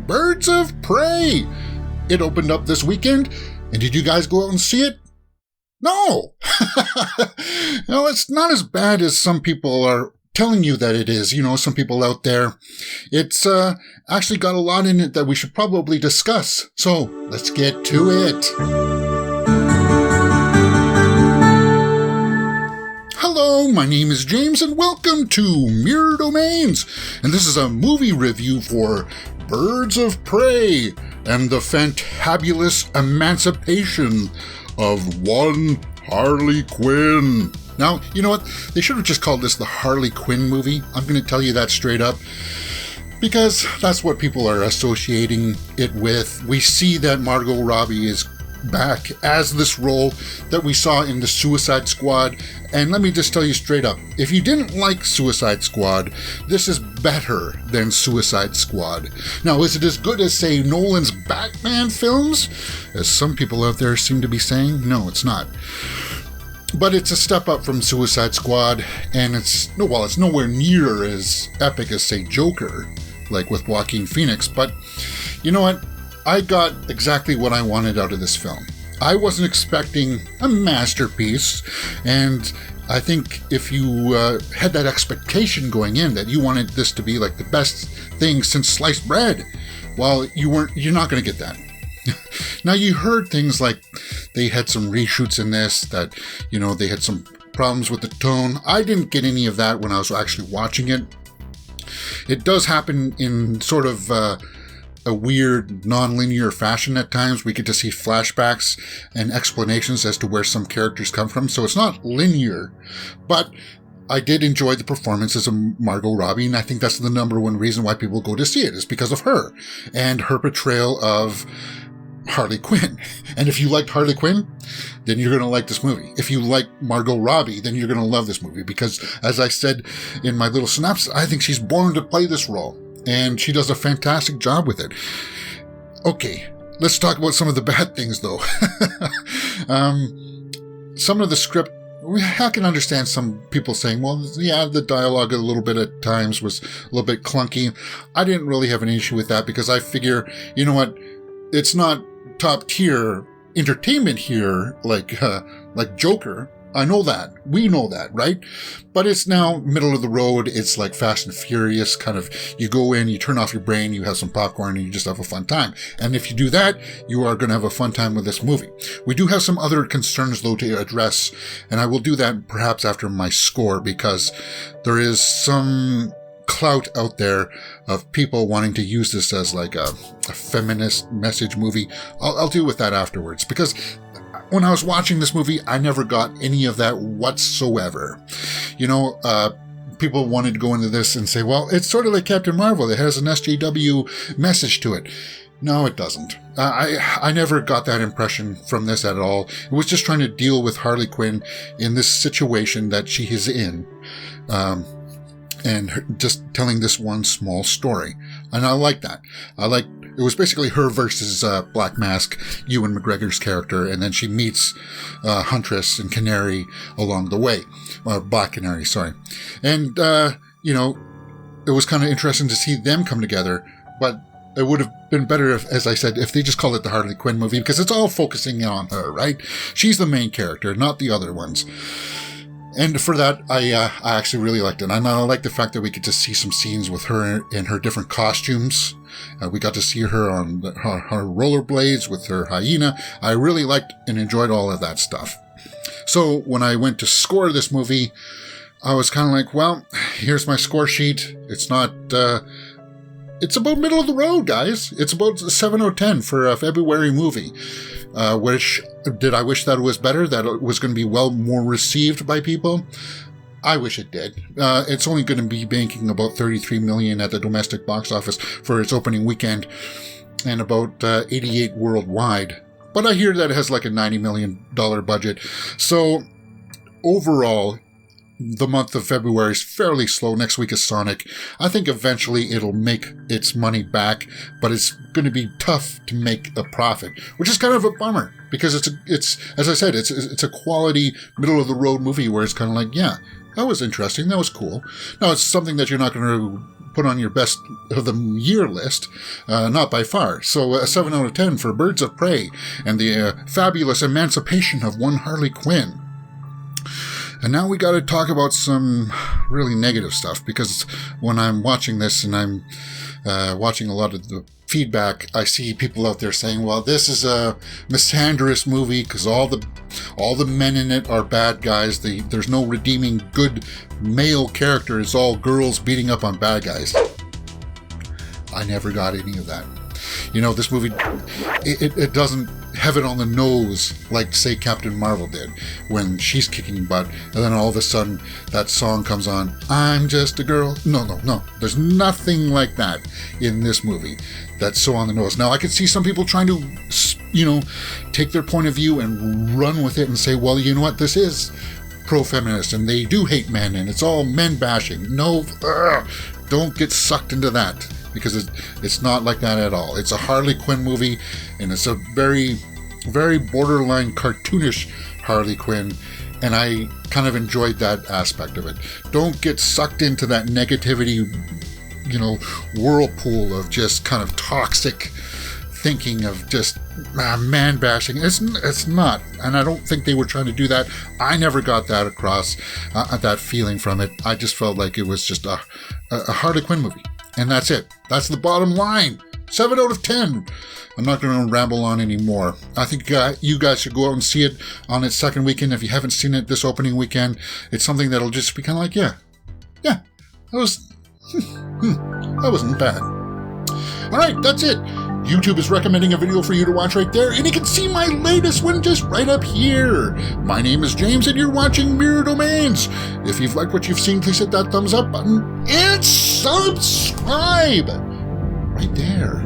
Birds of Prey. It opened up this weekend, and did you guys go out and see it? No! No, it's not as bad as some people are telling you that it is. You know, some people out there. It's actually got a lot in it that we should probably discuss. So, let's get to it. Hello, my name is James, and welcome to Mirror Domains. And this is a movie review for Birds of Prey and the Fantabulous Emancipation of one Harley Quinn. Now, you know what? They should have just called this the Harley Quinn movie. I'm going to tell you that straight up, because that's what people are associating it with. We see that Margot Robbie is back as this role that we saw in the Suicide Squad. And let me just tell you straight up, if you didn't like Suicide Squad, this is better than Suicide Squad. Now, is it as good as, say, Nolan's Batman films, as some people out there seem to be saying? No, it's not. But it's a step up from Suicide Squad, and it's nowhere near as epic as, say, Joker, like with Joaquin Phoenix. But you know what? I got exactly what I wanted out of this film. I wasn't expecting a masterpiece, and I think if you had that expectation going in that you wanted this to be like the best thing since sliced bread, well, you're not going to get that. Now, you heard things like they had some reshoots in this, that, you know, they had some problems with the tone. I didn't get any of that when I was actually watching it. It does happen in sort of a weird, non-linear fashion at times. We get to see flashbacks and explanations as to where some characters come from, so it's not linear. But I did enjoy the performances of Margot Robbie, and I think that's the number one reason why people go to see it, is because of her and her portrayal of Harley Quinn. And if you liked Harley Quinn, then you're going to like this movie. If you like Margot Robbie, then you're going to love this movie, because, as I said in my little synopsis, I think she's born to play this role, and she does a fantastic job with it. Okay, let's talk about some of the bad things, though. Some of the script, I can understand some people saying, well, yeah, the dialogue a little bit at times was a little bit clunky. I didn't really have an issue with that, because I figure, you know what, it's not top tier entertainment here like Joker. I know that. We know that, right? But it's now middle of the road. It's like Fast and Furious, kind of, you go in, you turn off your brain, you have some popcorn, and you just have a fun time. And if you do that, you are going to have a fun time with this movie. We do have some other concerns, though, to address, and I will do that perhaps after my score, because there is some clout out there of people wanting to use this as like a feminist message movie. I'll deal with that afterwards, because when I was watching this movie, I never got any of that whatsoever. You know, people wanted to go into this and say, well, it's sort of like Captain Marvel. It has an SJW message to it. No, it doesn't. I never got that impression from this at all. It was just trying to deal with Harley Quinn in this situation that she is in. And just telling this one small story. And I like that. It was basically her versus Black Mask, Ewan McGregor's character, and then she meets Huntress and Canary along the way. Black Canary, sorry. And, you know, it was kind of interesting to see them come together, but it would have been better if, as I said, if they just called it the Harley Quinn movie, because it's all focusing on her, right? She's the main character, not the other ones. And for that, I actually really liked it. And I like the fact that we get to see some scenes with her in her different costumes. We got to see her on her rollerblades with her hyena. I really liked and enjoyed all of that stuff. So when I went to score this movie, I was kind of like, well, here's my score sheet. It's not... it's about middle of the road, guys. It's about 7 out of 10 for a February movie. Which, did I wish that it was better, that it was going to be more received by people? I wish it did. It's only going to be banking about $33 million at the domestic box office for its opening weekend, and about 88 worldwide. But I hear that it has like a $90 million budget. So, overall, the month of February is fairly slow. Next week is Sonic. I think eventually it'll make its money back, but it's going to be tough to make a profit, which is kind of a bummer, because it's as I said, it's a quality middle of the road movie where it's kind of like, yeah, that was interesting, that was cool. Now, it's something that you're not going to put on your best of the year list, not by far. So a 7 out of 10 for Birds of Prey and the fabulous emancipation of one Harley Quinn. And now we got to talk about some really negative stuff, because when I'm watching this and I'm watching a lot of the feedback, I see people out there saying, well, this is a misandrous movie because all the men in it are bad guys. There's no redeeming good male character. It's all girls beating up on bad guys. I never got any of that. You know, this movie, it doesn't have it on the nose like, say, Captain Marvel did when she's kicking butt, and then all of a sudden that song comes on, I'm just a girl. No. There's nothing like that in this movie that's so on the nose. Now, I could see some people trying to, take their point of view and run with it and say, well, you know what, this is pro-feminist and they do hate men and it's all men bashing. No, don't get sucked into that, because it's not like that at all. It's a Harley Quinn movie, and it's a very, very borderline cartoonish Harley Quinn, and I kind of enjoyed that aspect of it. Don't get sucked into that negativity, whirlpool of just kind of toxic thinking of just man bashing. It's not, and I don't think they were trying to do that. I never got that across, that feeling from it. I just felt like it was just a Harley Quinn movie. And that's it. That's the bottom line. 7 out of 10. I'm not going to ramble on anymore. I think you guys should go out and see it on its second weekend. If you haven't seen it this opening weekend, it's something that'll just be kind of like, yeah, that wasn't bad. All right, that's it. YouTube is recommending a video for you to watch right there, and you can see my latest one just right up here. My name is James, and you're watching Mirror Domains. If you've liked what you've seen, please hit that thumbs up button and subscribe right there.